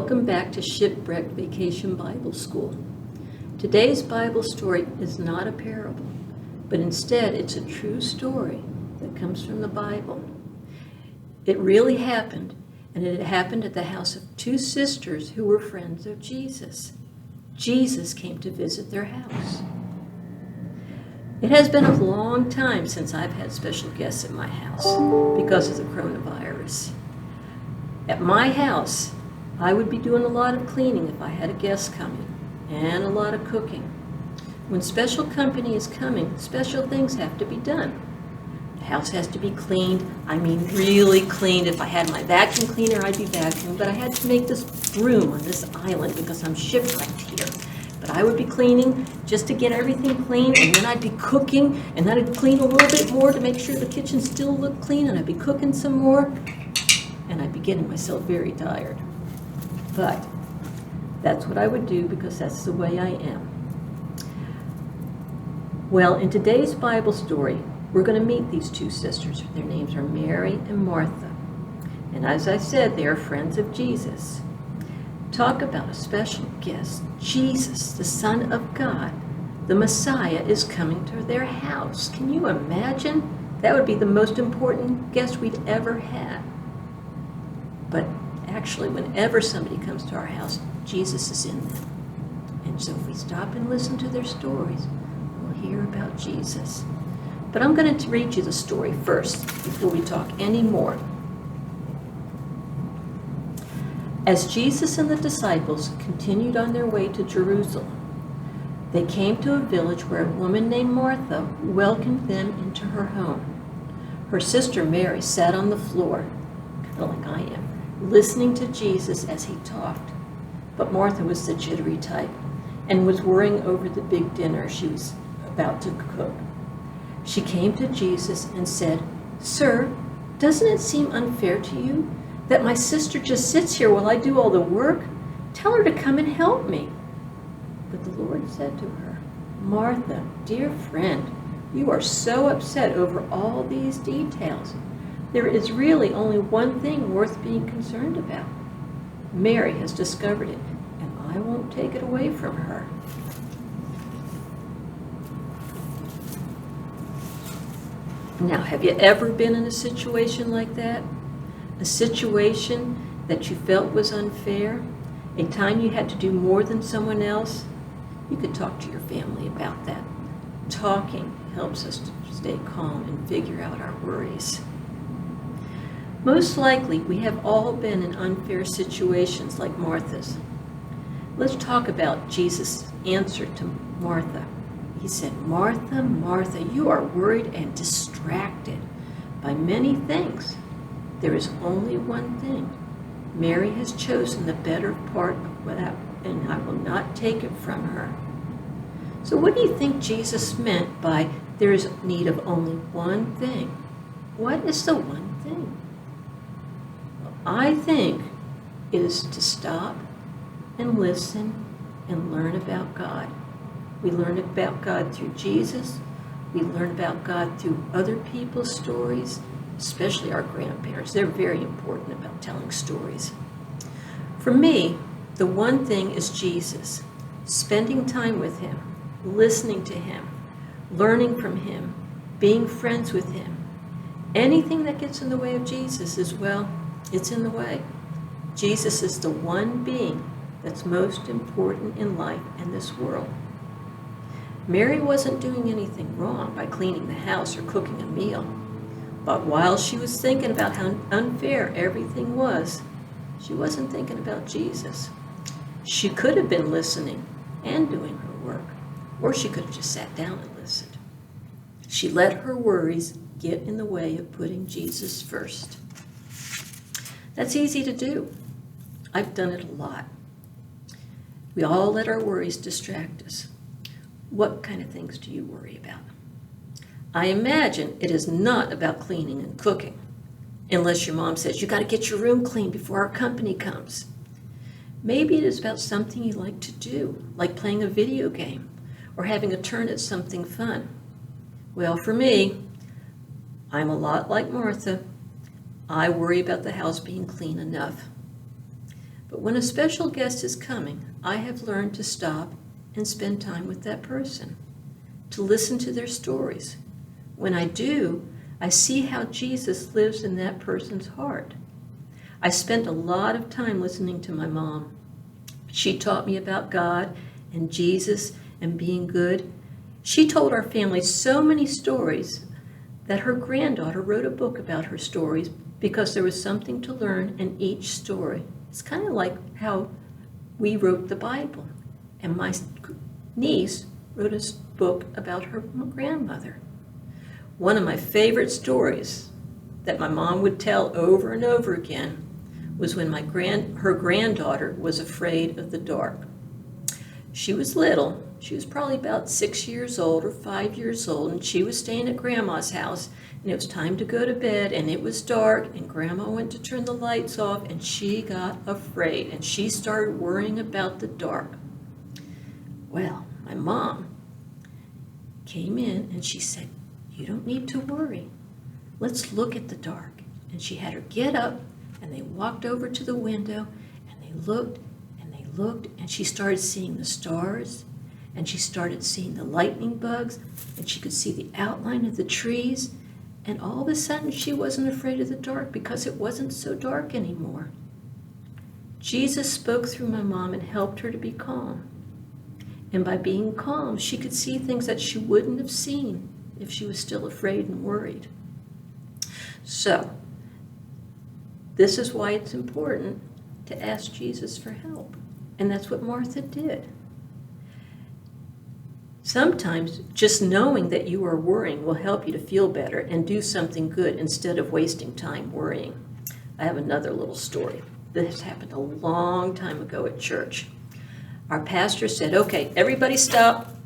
Welcome back to Shipwrecked Vacation Bible School. Today's Bible story is not a parable, but instead it's a true story that comes from the Bible. It really happened, and it happened at the house of two sisters who were friends of Jesus. Jesus came to visit their house. It has been a long time since I've had special guests at my house because of the coronavirus. At my house, I would be doing a lot of cleaning if I had a guest coming, and a lot of cooking. When special company is coming, special things have to be done. The house has to be cleaned, I mean really cleaned. If I had my vacuum cleaner, I'd be vacuuming, but I had to make this room on this island because I'm shipwrecked here. But I would be cleaning just to get everything clean, and then I'd be cooking, and then I'd clean a little bit more to make sure the kitchen still looked clean, and I'd be cooking some more, and I'd be getting myself very tired. But that's what I would do because that's the way I am. Well, in today's Bible story, we're going to meet these two sisters. Their names are Mary and Martha. And as I said, they are friends of Jesus. Talk about a special guest. Jesus, the Son of God, the Messiah, is coming to their house. Can you imagine? That would be the most important guest we'd ever had. But actually, whenever somebody comes to our house, Jesus is in them. And so if we stop and listen to their stories, we'll hear about Jesus. But I'm going to read you the story first before we talk any more. As Jesus and the disciples continued on their way to Jerusalem, they came to a village where a woman named Martha welcomed them into her home. Her sister Mary sat on the floor, kind of like I am, listening to Jesus as he talked. But Martha was the jittery type and was worrying over the big dinner she was about to cook. She came to Jesus and said, "Sir, doesn't it seem unfair to you that my sister just sits here while I do all the work? Tell her to come and help me." But the Lord said to her, "Martha, dear friend, you are so upset over all these details. There is really only one thing worth being concerned about. Mary has discovered it, and I won't take it away from her." Now, have you ever been in a situation like that? A situation that you felt was unfair? A time you had to do more than someone else? You could talk to your family about that. Talking helps us to stay calm and figure out our worries. Most likely, we have all been in unfair situations like Martha's. Let's talk about Jesus' answer to Martha. He said, "Martha, Martha, you are worried and distracted by many things. There is only one thing. Mary has chosen the better part of that, and I will not take it from her." So what do you think Jesus meant by there is need of only one thing? What is the one thing? I think it is to stop and listen and learn about God. We learn about God through Jesus. We learn about God through other people's stories, especially our grandparents. They're very important about telling stories. For me, the one thing is Jesus, spending time with him, listening to him, learning from him, being friends with him. Anything that gets in the way of Jesus is, well, it's in the way. Jesus is the one being that's most important in life and this world. Mary wasn't doing anything wrong by cleaning the house or cooking a meal. But while she was thinking about how unfair everything was, she wasn't thinking about Jesus. She could have been listening and doing her work, or she could have just sat down and listened. She let her worries get in the way of putting Jesus first. That's easy to do. I've done it a lot. We all let our worries distract us. What kind of things do you worry about? I imagine it is not about cleaning and cooking, unless your mom says, "You got to get your room clean before our company comes." Maybe it is about something you like to do, like playing a video game or having a turn at something fun. Well, for me, I'm a lot like Martha. I worry about the house being clean enough. But when a special guest is coming, I have learned to stop and spend time with that person, to listen to their stories. When I do, I see how Jesus lives in that person's heart. I spent a lot of time listening to my mom. She taught me about God and Jesus and being good. She told our family so many stories that her granddaughter wrote a book about her stories because there was something to learn in each story. It's kind of like how we wrote the Bible. And my niece wrote a book about her grandmother. One of my favorite stories that my mom would tell over and over again was when her granddaughter was afraid of the dark. She was little. She was probably about 6 years old or 5 years old, and she was staying at Grandma's house, and it was time to go to bed, and it was dark, and Grandma went to turn the lights off, and she got afraid, and she started worrying about the dark. Well, my mom came in, and she said, "You don't need to worry. Let's look at the dark." And she had her get up, and they walked over to the window, and they looked, and they looked, and she started seeing the stars, and she started seeing the lightning bugs, and she could see the outline of the trees, and all of a sudden she wasn't afraid of the dark because it wasn't so dark anymore. Jesus spoke through my mom and helped her to be calm. And by being calm, she could see things that she wouldn't have seen if she was still afraid and worried. So, this is why it's important to ask Jesus for help. And that's what Martha did. Sometimes just knowing that you are worrying will help you to feel better and do something good instead of wasting time worrying. I have another little story. This happened a long time ago at church. Our pastor said, "Okay, everybody stop.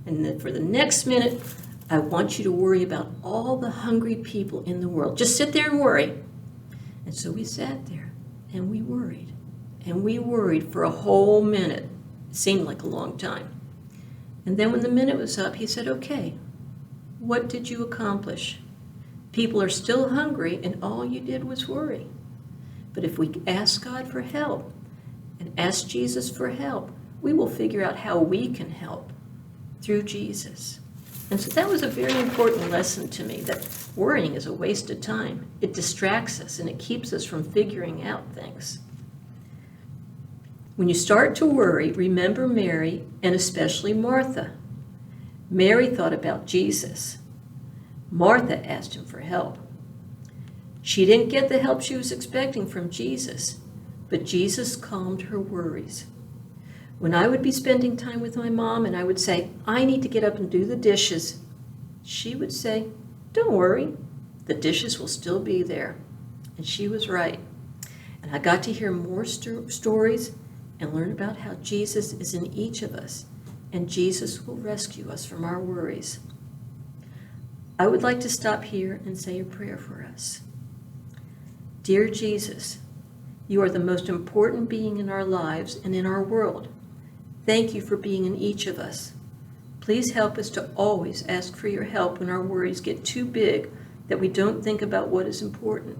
And then for the next minute, I want you to worry about all the hungry people in the world. Just sit there and worry." And so we sat there and we worried. And we worried for a whole minute. It seemed like a long time. And then when the minute was up, he said, "Okay, what did you accomplish? People are still hungry and all you did was worry. But if we ask God for help and ask Jesus for help, we will figure out how we can help through Jesus." And so that was a very important lesson to me, that worrying is a waste of time. It distracts us and it keeps us from figuring out things. When you start to worry, remember Mary and especially Martha. Mary thought about Jesus. Martha asked him for help. She didn't get the help she was expecting from Jesus, but Jesus calmed her worries. When I would be spending time with my mom and I would say, "I need to get up and do the dishes," she would say, "Don't worry, the dishes will still be there." And she was right. And I got to hear more stories and learn about how Jesus is in each of us, and Jesus will rescue us from our worries. I would like to stop here and say a prayer for us. Dear Jesus, you are the most important being in our lives and in our world. Thank you for being in each of us. Please help us to always ask for your help when our worries get too big that we don't think about what is important.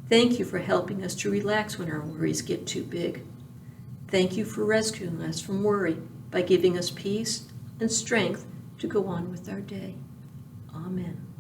Thank you for helping us to relax when our worries get too big. Thank you for rescuing us from worry by giving us peace and strength to go on with our day. Amen.